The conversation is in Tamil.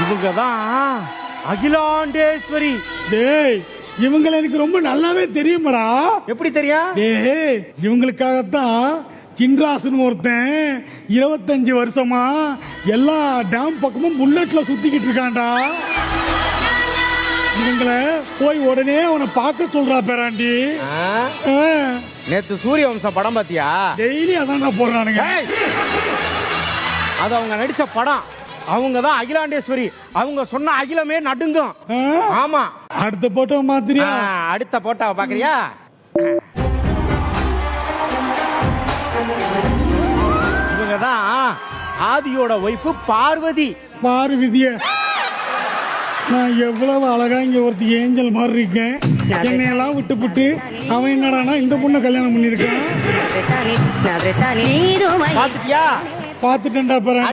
இவங்க தான் அகிலாண்டேஸ்வரி. டேய் இவங்களை எனக்கு ரொம்ப நல்லாவே தெரியுமாடா. எப்படி தெரியும்? டேய் இவங்களுக்காகத்தான் சின்ராசுன்னு ஒருத்தன் 25 வருஷமா எல்லா டேம் பக்கமும் புல்லட்ல சுத்திக்கிட்டு இருக்கான்டா. இவங்களை போய் உடனே அவனை பார்க்க சொல்றா பேராண்டி. நேத்து சூரிய வம்சம் படம் பாத்தியா? டெய்லி அதான்டா போடுறானுங்க. அது அவங்க நடிச்ச படம். அவங்க தான் அகிலாண்டேஸ்வரி. அவங்க சொன்ன அகிலமே நடுங்கும். ஆமா. அடுத்த போட்டோ மாதிரியா? அடுத்த போட்டோவை பாக்குறியா? இவங்க தான் ஆதியோட ஒய்ஃப் பார்வதி. பார்வதிய நான் எவ்வளவு அழகா இங்க ஒருத்தி ஏஞ்சல் மாதிரி இருக்கேன். என்னையெல்லாம் விட்டு அவன் என்னடானா இந்த பொண்ணை கல்யாணம் பண்ணிருக்கான். பாத்துட்டியா? பாத்துட்டேன்டா பாரு.